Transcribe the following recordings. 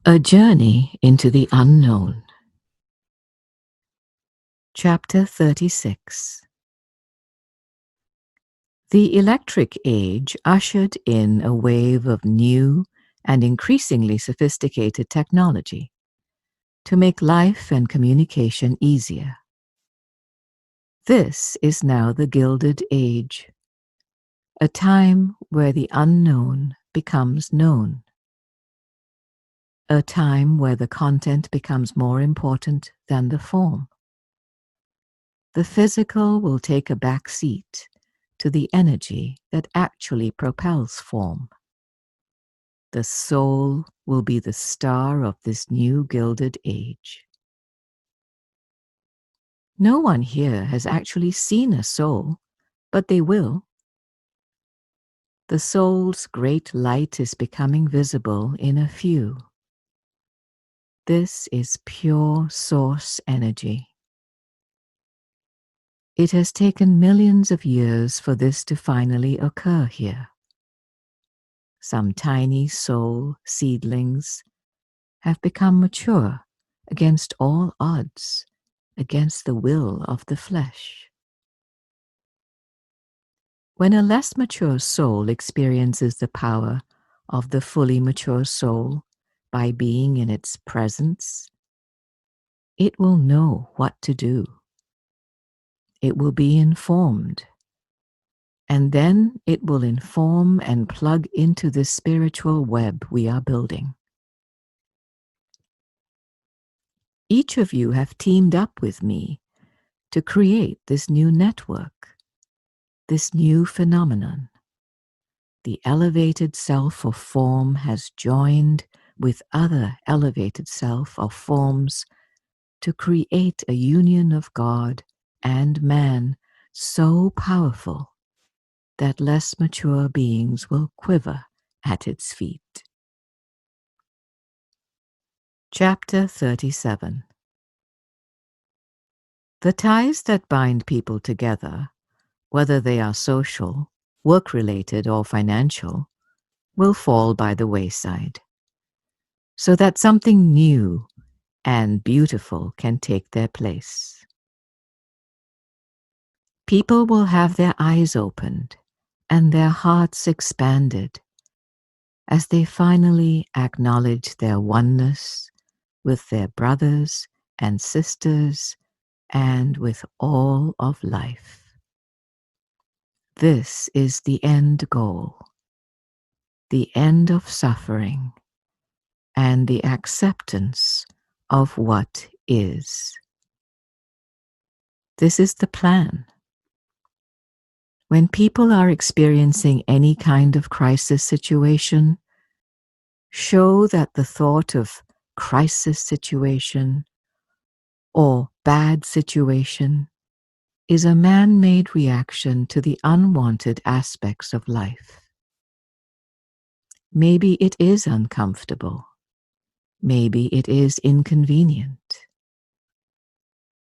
A Journey into the Unknown. Chapter 36. The Electric Age ushered in a wave of new and increasingly sophisticated technology to make life and communication easier. This is now the Gilded Age, a time where the unknown becomes known. A time where the content becomes more important than the form. The physical will take a back seat to the energy that actually propels form. The soul will be the star of this new Gilded Age. No one here has actually seen a soul, but they will. The soul's great light is becoming visible in a few. This is pure source energy. It has taken millions of years for this to finally occur here. Some tiny soul seedlings have become mature against all odds, against the will of the flesh. When a less mature soul experiences the power of the fully mature soul by being in its presence, it will know what to do. It will be informed, and then it will inform and plug into the spiritual web we are building. Each of you have teamed up with me to create this new network, this new phenomenon. The elevated self of form has joined with other elevated self of forms to create a union of God and man so powerful that less mature beings will quiver at its feet. Chapter 37. The ties that bind people together, whether they are social, work-related, or financial, will fall by the wayside, so that something new and beautiful can take their place. People will have their eyes opened and their hearts expanded as they finally acknowledge their oneness with their brothers and sisters and with all of life. This is the end goal, the end of suffering, and the acceptance of what is. This is the plan. When people are experiencing any kind of crisis situation, show that the thought of crisis situation or bad situation is a man-made reaction to the unwanted aspects of life. Maybe it is uncomfortable. Maybe it is inconvenient.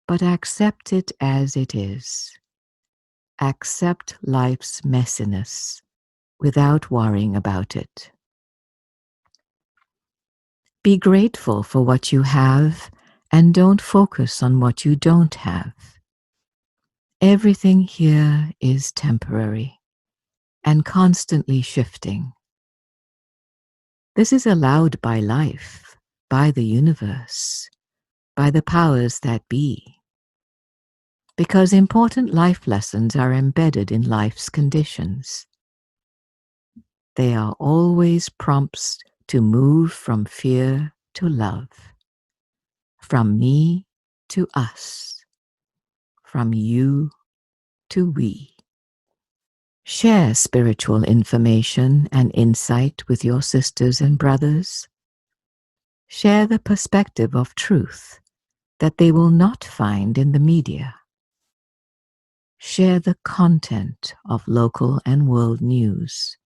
But accept it as it is. Accept life's messiness without worrying about it. Be grateful for what you have and don't focus on what you don't have. Everything here is temporary and constantly shifting. This is allowed by life, by the universe, by the powers that be, because important life lessons are embedded in life's conditions. They are always prompts to move from fear to love, from me to us, from you to we. Share spiritual information and insight with your sisters and brothers. Share the perspective of truth that they will not find in the media. Share the content of local and world news.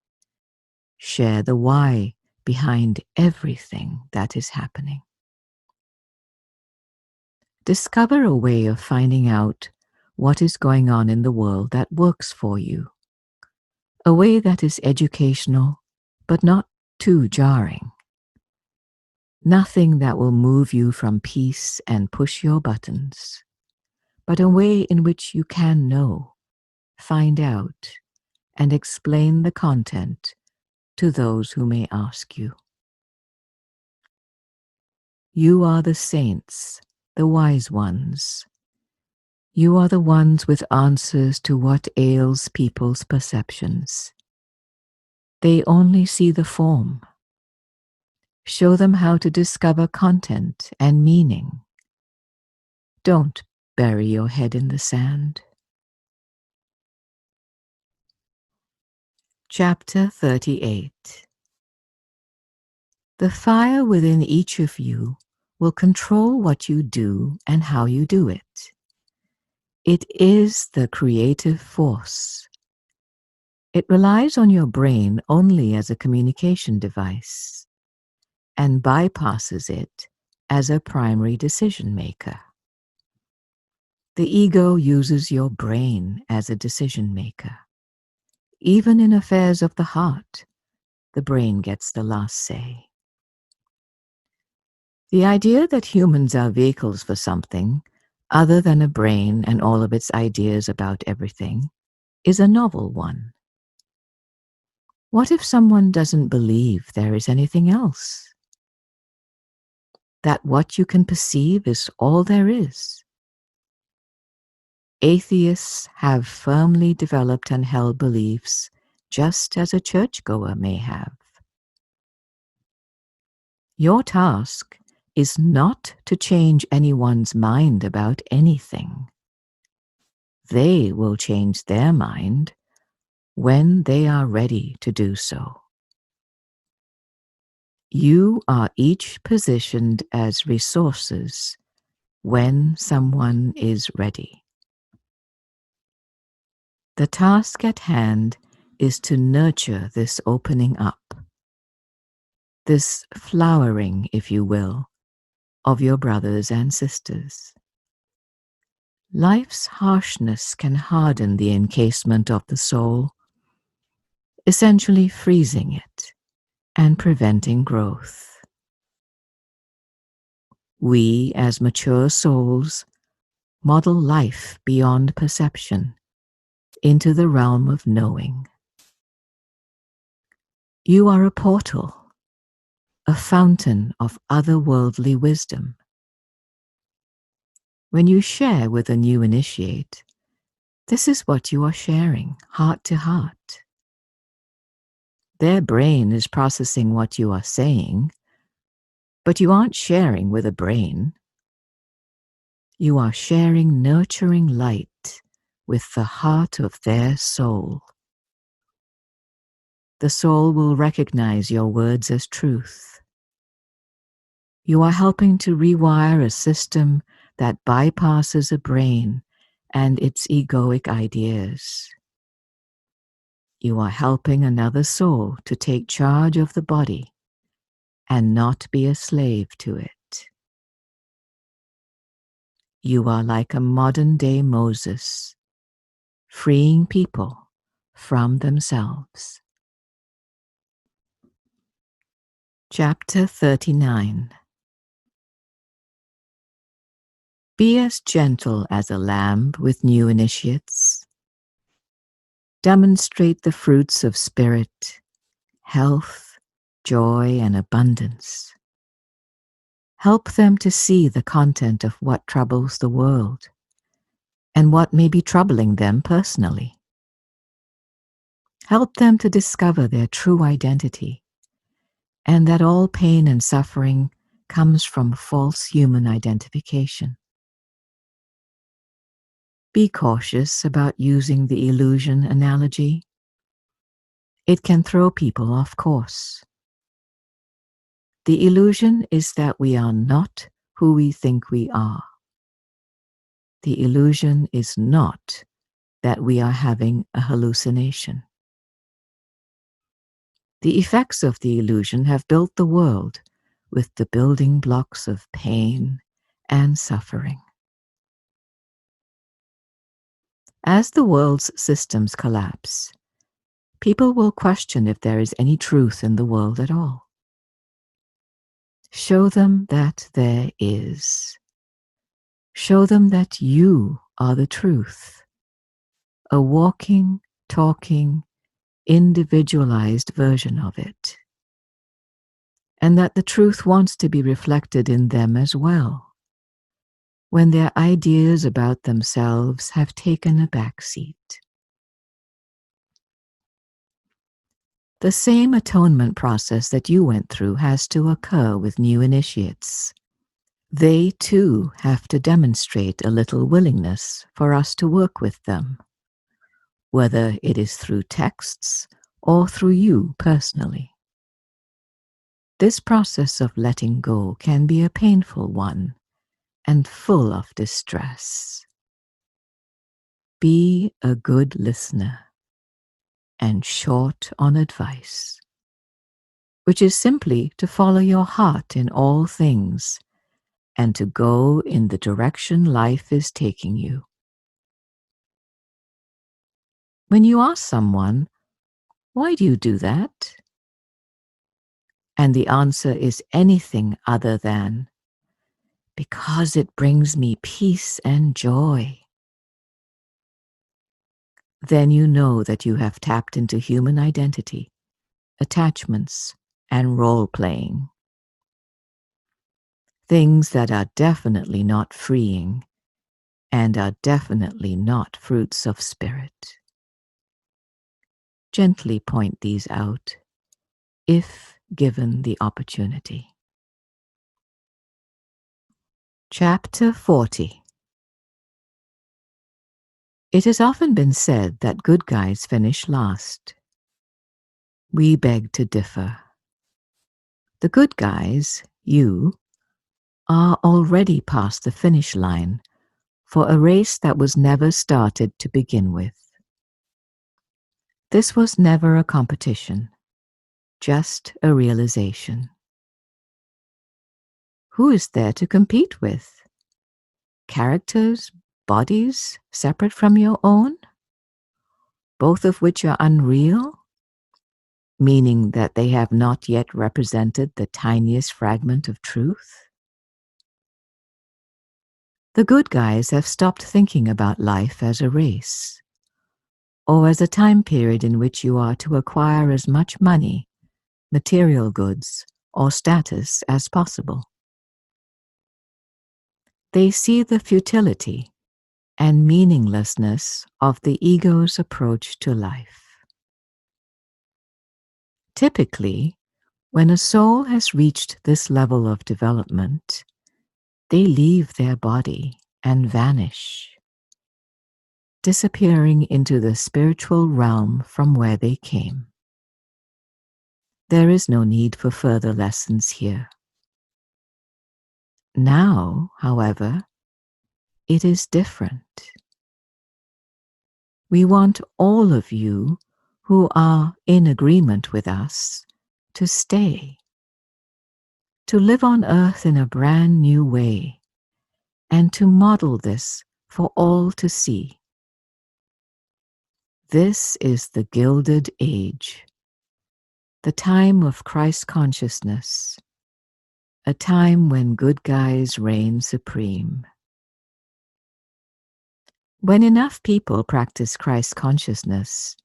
Share the why behind everything that is happening. Discover a way of finding out what is going on in the world that works for you. A way that is educational, but not too jarring. Nothing that will move you from peace and push your buttons, but a way in which you can know, find out, and explain the content to those who may ask you. You are the saints, the wise ones. You are the ones with answers to what ails people's perceptions. They only see the form. Show them how to discover content and meaning. Don't bury your head in the sand. Chapter 38. The fire within each of you will control what you do and how you do it. It is the creative force. It relies on your brain only as a communication device and bypasses it as a primary decision maker. The ego uses your brain as a decision maker. Even in affairs of the heart, the brain gets the last say. The idea that humans are vehicles for something other than a brain and all of its ideas about everything is a novel one. What if someone doesn't believe there is anything else? That what you can perceive is all there is? Atheists have firmly developed and held beliefs just as a churchgoer may have. Your task is not to change anyone's mind about anything. They will change their mind when they are ready to do so. You are each positioned as resources when someone is ready. The task at hand is to nurture this opening up, this flowering, if you will, of your brothers and sisters. Life's harshness can harden the encasement of the soul, essentially freezing it and preventing growth. We, as mature souls, model life beyond perception into the realm of knowing. You are a portal, a fountain of otherworldly wisdom. When you share with a new initiate, this is what you are sharing, heart to heart. Their brain is processing what you are saying, but you aren't sharing with a brain. You are sharing nurturing light with the heart of their soul. The soul will recognize your words as truth. You are helping to rewire a system that bypasses a brain and its egoic ideas. You are helping another soul to take charge of the body and not be a slave to it. You are like a modern-day Moses, freeing people from themselves. Chapter 39. Be as gentle as a lamb with new initiates. Demonstrate the fruits of spirit, health, joy, and abundance. Help them to see the content of what troubles the world and what may be troubling them personally. Help them to discover their true identity and that all pain and suffering comes from false human identification. Be cautious about using the illusion analogy. It can throw people off course. The illusion is that we are not who we think we are. The illusion is not that we are having a hallucination. The effects of the illusion have built the world with the building blocks of pain and suffering. As the world's systems collapse, people will question if there is any truth in the world at all. Show them that there is. Show them that you are the truth, a walking, talking, individualized version of it, and that the truth wants to be reflected in them as well, when their ideas about themselves have taken a back seat. The same atonement process that you went through has to occur with new initiates. They too have to demonstrate a little willingness for us to work with them, whether it is through texts or through you personally. This process of letting go can be a painful one and full of distress. Be a good listener and short on advice, which is simply to follow your heart in all things and to go in the direction life is taking you. When you ask someone, "Why do you do that?" and the answer is anything other than, "Because it brings me peace and joy," then you know that you have tapped into human identity, attachments, and role-playing. Things that are definitely not freeing and are definitely not fruits of spirit. Gently point these out, if given the opportunity. Chapter 40. It has often been said that good guys finish last. We beg to differ. The good guys, you, are already past the finish line for a race that was never started to begin with. This was never a competition, just a realization. Who is there to compete with? Characters, bodies, separate from your own? Both of which are unreal? Meaning that they have not yet represented the tiniest fragment of truth? The good guys have stopped thinking about life as a race, or as a time period in which you are to acquire as much money, material goods, or status as possible. They see the futility and meaninglessness of the ego's approach to life. Typically, when a soul has reached this level of development, they leave their body and vanish, disappearing into the spiritual realm from where they came. There is no need for further lessons here. Now, however, it is different. We want all of you who are in agreement with us to stay, to live on earth in a brand new way, and to model this for all to see. This is the Gilded Age, the time of Christ consciousness, a time when good guys reign supreme. When enough people practice Christ consciousness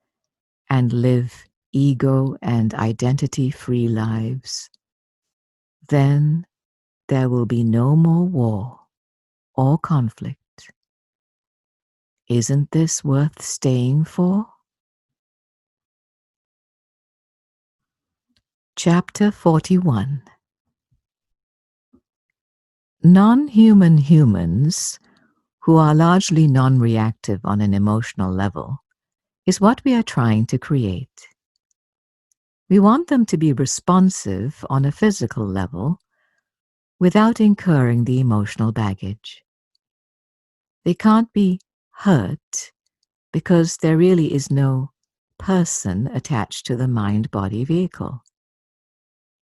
and live ego and identity-free lives, then there will be no more war or conflict. Isn't this worth staying for? Chapter 41. Non-human humans, who are largely non-reactive on an emotional level, is what we are trying to create. We want them to be responsive on a physical level without incurring the emotional baggage. They can't be hurt because there really is no person attached to the mind-body vehicle.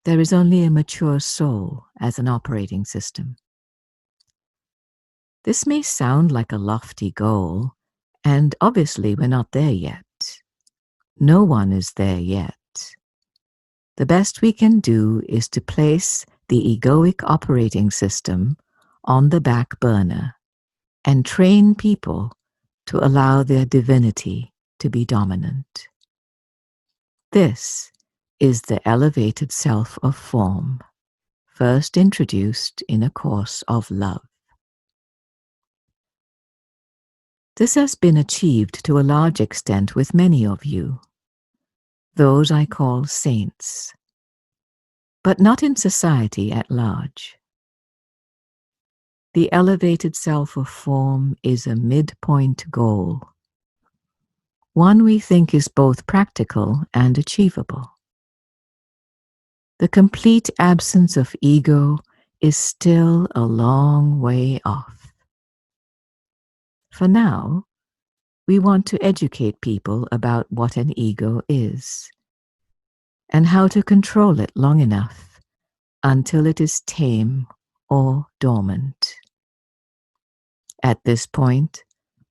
There is only a mature soul as an operating system. This may sound like a lofty goal, and obviously we're not there yet. No one is there yet. The best we can do is to place the egoic operating system on the back burner and train people to allow their divinity to be dominant. This is the elevated self of form, first introduced in a course of love. This has been achieved to a large extent with many of you, those I call saints, but not in society at large. The elevated self of form is a midpoint goal, one we think is both practical and achievable. The complete absence of ego is still a long way off. For now, we want to educate people about what an ego is and how to control it long enough until it is tame or dormant. At this point,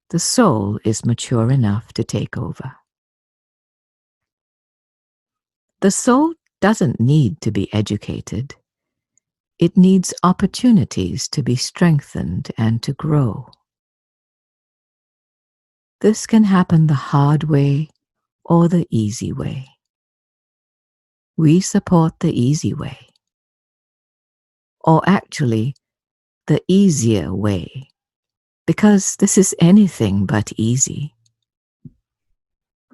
the soul is mature enough to take over. The soul doesn't need to be educated. It needs opportunities to be strengthened and to grow. This can happen the hard way or the easy way. We support the easy way, or actually the easier way, because this is anything but easy.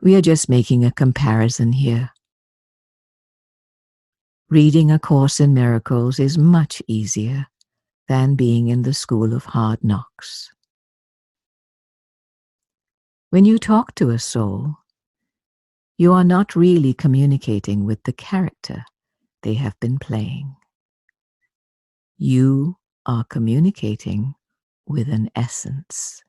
We are just making a comparison here. Reading A Course in Miracles is much easier than being in the school of hard knocks. When you talk to a soul, you are not really communicating with the character they have been playing. You are communicating with an essence.